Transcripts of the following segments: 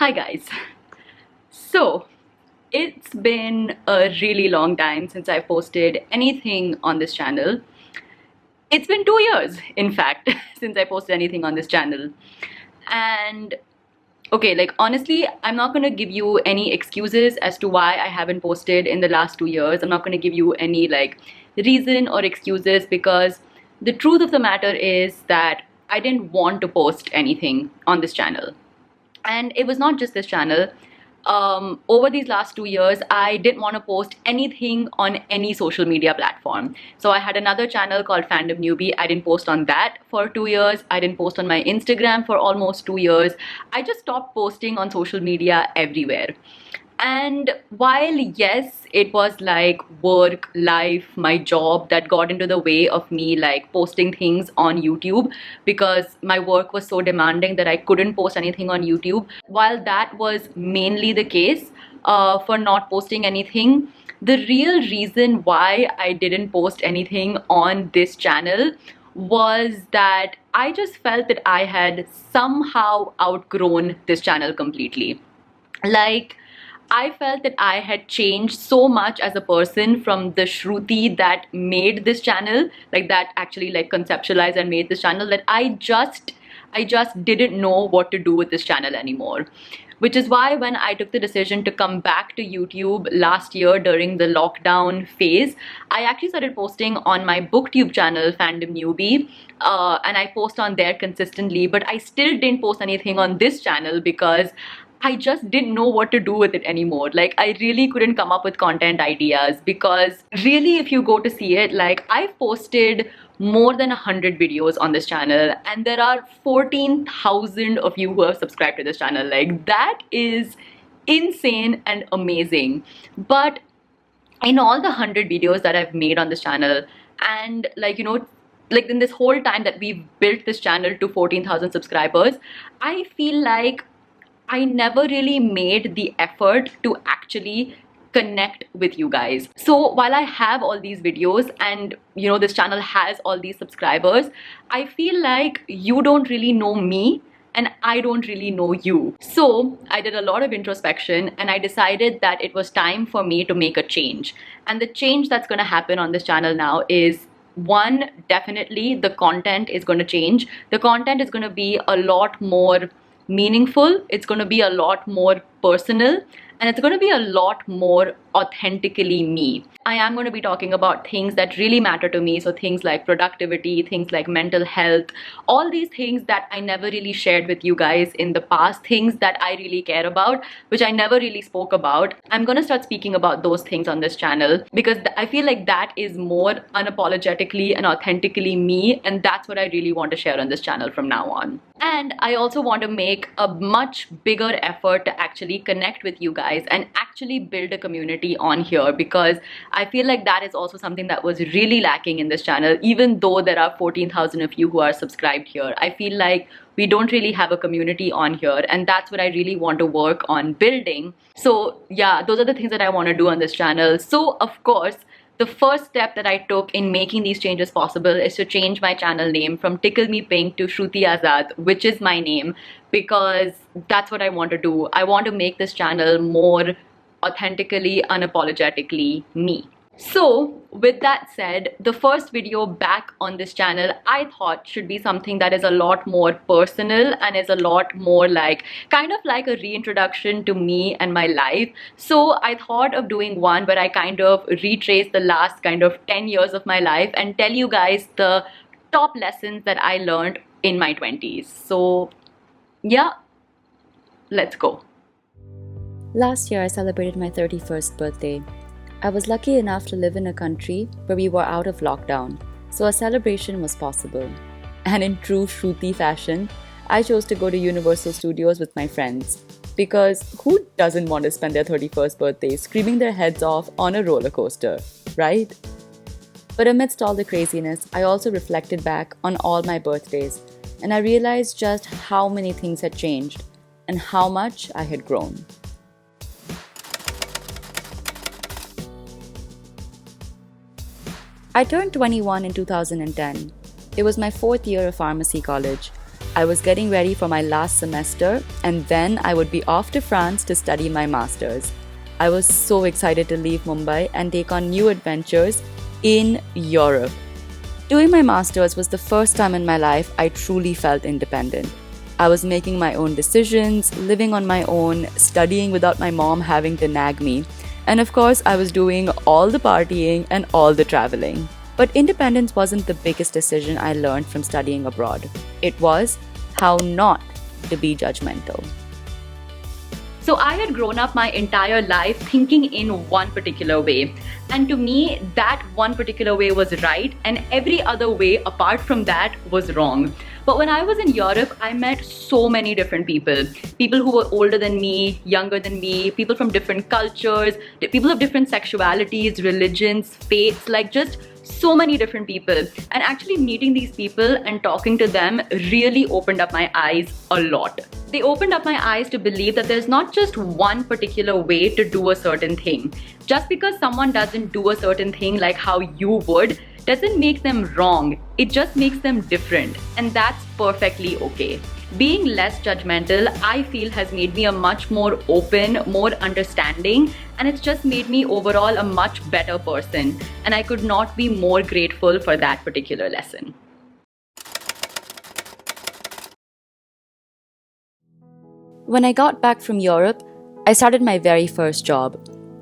Hi guys. So, it's been a really long time since I posted anything on this channel. It's been 2 years, in fact, since I posted anything on this channel. And okay, like honestly, I'm not gonna give you any excuses as to why I haven't posted in the last 2 years. I'm not gonna give you any like reason or excuses because the truth of the matter is that I didn't want to post anything on this channel. And it was not just this channel. Over these last 2 years, I didn't want to post anything on any social media platform. So I had another channel called Fandom Newbie. I didn't post on that for 2 years. I didn't post on my Instagram for almost 2 years. I just stopped posting on social media everywhere. And while yes, it was like work, life, my job that got into the way of me like posting things on YouTube because my work was so demanding that I couldn't post anything on YouTube. While that was mainly the case for not posting anything, the real reason why I didn't post anything on this channel was that I just felt that I had somehow outgrown this channel completely. Like, I felt that I had changed so much as a person from the Shruti that made this channel, like that actually like conceptualized and made this channel, that I just didn't know what to do with this channel anymore. Which is why when I took the decision to come back to YouTube last year during the lockdown phase, I actually started posting on my booktube channel, Fandom Newbie, and I post on there consistently, but I still didn't post anything on this channel because I just didn't know what to do with it anymore. Like, I really couldn't come up with content ideas because really, if you go to see it, like I've posted more than 100 videos on this channel and there are 14,000 of you who have subscribed to this channel. Like, that is insane and amazing. But in all the 100 videos that I've made on this channel, and like, you know, like in this whole time that we've built this channel to 14,000 subscribers, I feel like I never really made the effort to actually connect with you guys. So while I have all these videos and you know this channel has all these subscribers, I feel like you don't really know me and I don't really know you. So I did a lot of introspection and I decided that it was time for me to make a change. And the change that's going to happen on this channel now is, one, definitely the content is going to change. The content is going to be a lot more meaningful, it's going to be a lot more personal, and it's going to be a lot more authentically me. I am going to be talking about things that really matter to me, so things like productivity, things like mental health, all these things that I never really shared with you guys in the past, things that I really care about, which I never really spoke about. I'm going to start speaking about those things on this channel because I feel like that is more unapologetically and authentically me, and that's what I really want to share on this channel from now on. And I also want to make a much bigger effort to actually connect with you guys and actually build a community on here, because I feel like that is also something that was really lacking in this channel. Even though there are 14,000 of you who are subscribed here, I feel like we don't really have a community on here, and that's what I really want to work on building. So yeah, those are the things that I want to do on this channel. So of course, the first step that I took in making these changes possible is to change my channel name from Tickle Me Pink to Shruti Azad, which is my name, because that's what I want to do. I want to make this channel more authentically, unapologetically me. So with that said, the first video back on this channel I thought should be something that is a lot more personal and is a lot more like kind of like a reintroduction to me and my life. So I thought of doing one where I kind of retrace the last kind of 10 years of my life and tell you guys the top lessons that I learned in my 20s. So yeah, let's go. Last year I celebrated my 31st birthday. I was lucky enough to live in a country where we were out of lockdown, so a celebration was possible. And in true Shruti fashion, I chose to go to Universal Studios with my friends. Because who doesn't want to spend their 31st birthday screaming their heads off on a roller coaster, right? But amidst all the craziness, I also reflected back on all my birthdays, and I realized just how many things had changed and how much I had grown. I turned 21 in 2010. It was my 4th year of pharmacy college. I was getting ready for my last semester, and then I would be off to France to study my master's. I was so excited to leave Mumbai and take on new adventures in Europe. Doing my master's was the first time in my life I truly felt independent. I was making my own decisions, living on my own, studying without my mom having to nag me. And of course, I was doing all the partying and all the traveling. But independence wasn't the biggest decision I learned from studying abroad. It was how not to be judgmental. So I had grown up my entire life thinking in one particular way. And to me, that one particular way was right, and every other way apart from that was wrong. But when I was in Europe, I met so many different people. People who were older than me, younger than me, people from different cultures, people of different sexualities, religions, faiths, like just so many different people. And actually meeting these people and talking to them really opened up my eyes a lot. They opened up my eyes to believe that there's not just one particular way to do a certain thing. Just because someone doesn't do a certain thing like how you would, doesn't make them wrong. It just makes them different. And that's perfectly okay. Being less judgmental, I feel, has made me a much more open, more understanding, and it's just made me overall a much better person. And I could not be more grateful for that particular lesson. When I got back from Europe, I started my very first job.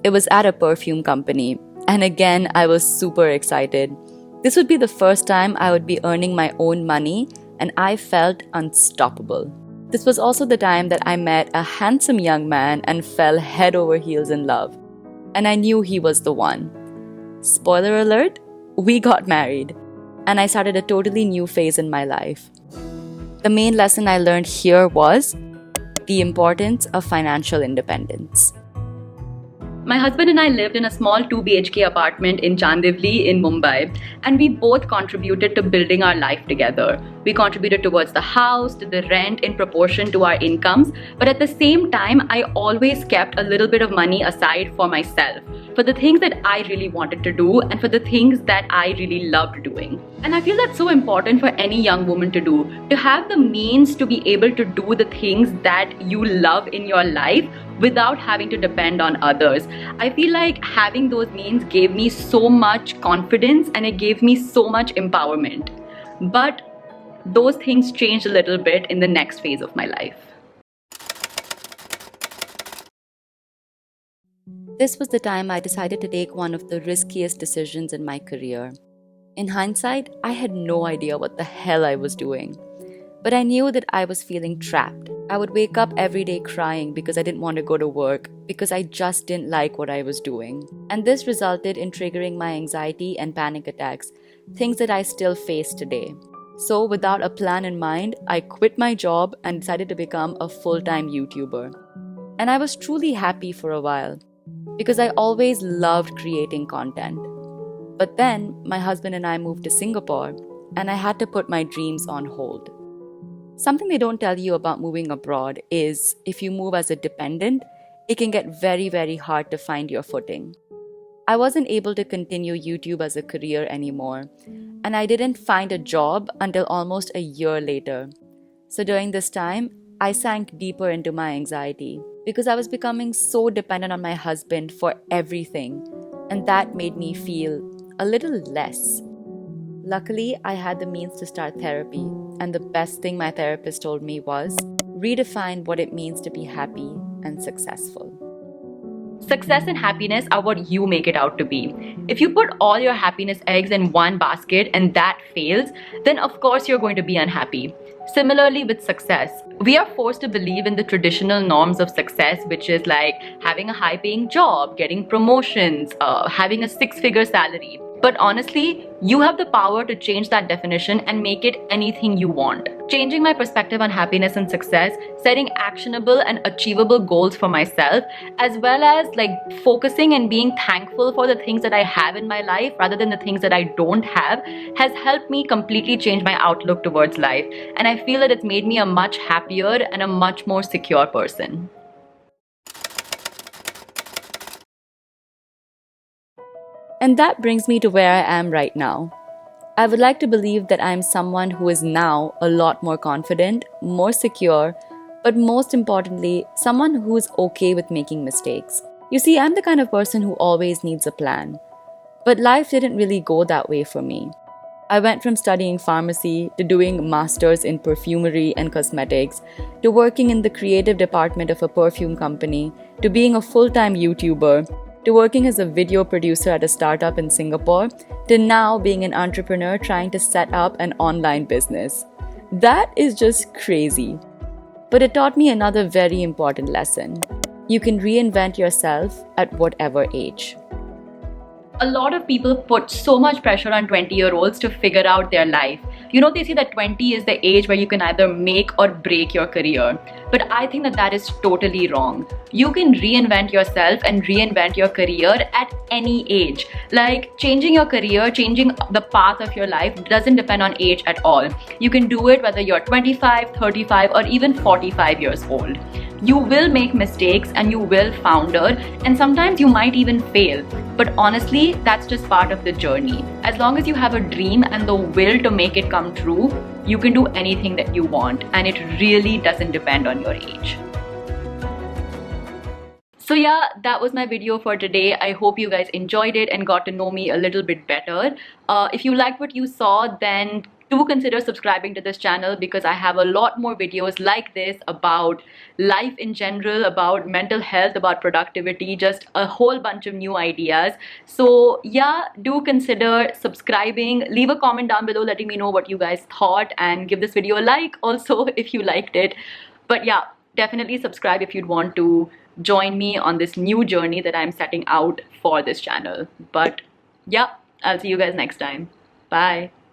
It was at a perfume company, and again, I was super excited. This would be the first time I would be earning my own money, and I felt unstoppable. This was also the time that I met a handsome young man and fell head over heels in love. And I knew he was the one. Spoiler alert, we got married, and I started a totally new phase in my life. The main lesson I learned here was the importance of financial independence. My husband and I lived in a small 2 BHK apartment in Chandivli in Mumbai, and we both contributed to building our life together. We contributed towards the house, to the rent in proportion to our incomes, but at the same time, I always kept a little bit of money aside for myself, for the things that I really wanted to do and for the things that I really loved doing. And I feel that's so important for any young woman to do, to have the means to be able to do the things that you love in your life without having to depend on others. I feel like having those means gave me so much confidence and it gave me so much empowerment. But those things changed a little bit in the next phase of my life. This was the time I decided to take one of the riskiest decisions in my career. In hindsight, I had no idea what the hell I was doing. But I knew that I was feeling trapped. I would wake up every day crying because I didn't want to go to work, because I just didn't like what I was doing. And this resulted in triggering my anxiety and panic attacks, things that I still face today. So without a plan in mind, I quit my job and decided to become a full-time YouTuber. And I was truly happy for a while, because I always loved creating content. But then my husband and I moved to Singapore, and I had to put my dreams on hold. Something they don't tell you about moving abroad is if you move as a dependent, it can get very, very hard to find your footing. I wasn't able to continue YouTube as a career anymore, and I didn't find a job until almost a year later. So during this time, I sank deeper into my anxiety because I was becoming so dependent on my husband for everything, and that made me feel a little less. Luckily, I had the means to start therapy, and the best thing my therapist told me was redefine what it means to be happy and successful. Success and happiness are what you make it out to be. If you put all your happiness eggs in one basket and that fails, then of course you're going to be unhappy. Similarly with success, we are forced to believe in the traditional norms of success, which is like having a high-paying job, getting promotions, having a six-figure salary. But honestly, you have the power to change that definition and make it anything you want. Changing my perspective on happiness and success, setting actionable and achievable goals for myself, as well as focusing and being thankful for the things that I have in my life rather than the things that I don't have, has helped me completely change my outlook towards life. And I feel that it's made me a much happier and a much more secure person. And that brings me to where I am right now. I would like to believe that I'm someone who is now a lot more confident, more secure, but most importantly, someone who is okay with making mistakes. You see, I'm the kind of person who always needs a plan. But life didn't really go that way for me. I went from studying pharmacy to doing masters in perfumery and cosmetics, to working in the creative department of a perfume company, to being a full-time YouTuber, to working as a video producer at a startup in Singapore, to now being an entrepreneur trying to set up an online business. That is just crazy. But it taught me another very important lesson. You can reinvent yourself at whatever age. A lot of people put so much pressure on 20-year-olds to figure out their life. You know, they say that 20 is the age where you can either make or break your career. But I think that that is totally wrong. You can reinvent yourself and reinvent your career at any age. Like, changing your career, changing the path of your life doesn't depend on age at all. You can do it whether you're 25, 35, or even 45 years old. You will make mistakes and you will founder, and sometimes you might even fail. But honestly, that's just part of the journey. As long as you have a dream and the will to make it come true, you can do anything that you want, and it really doesn't depend on your age. So yeah, that was my video for today. I hope you guys enjoyed it and got to know me a little bit better. If you liked what you saw, then do consider subscribing to this channel, because I have a lot more videos like this about life in general, about mental health, about productivity, just a whole bunch of new ideas. So yeah, do consider subscribing. Leave a comment down below letting me know what you guys thought, and give this video a like also if you liked it. But yeah, definitely subscribe if you'd want to join me on this new journey that I'm setting out for this channel. But yeah, I'll see you guys next time. Bye.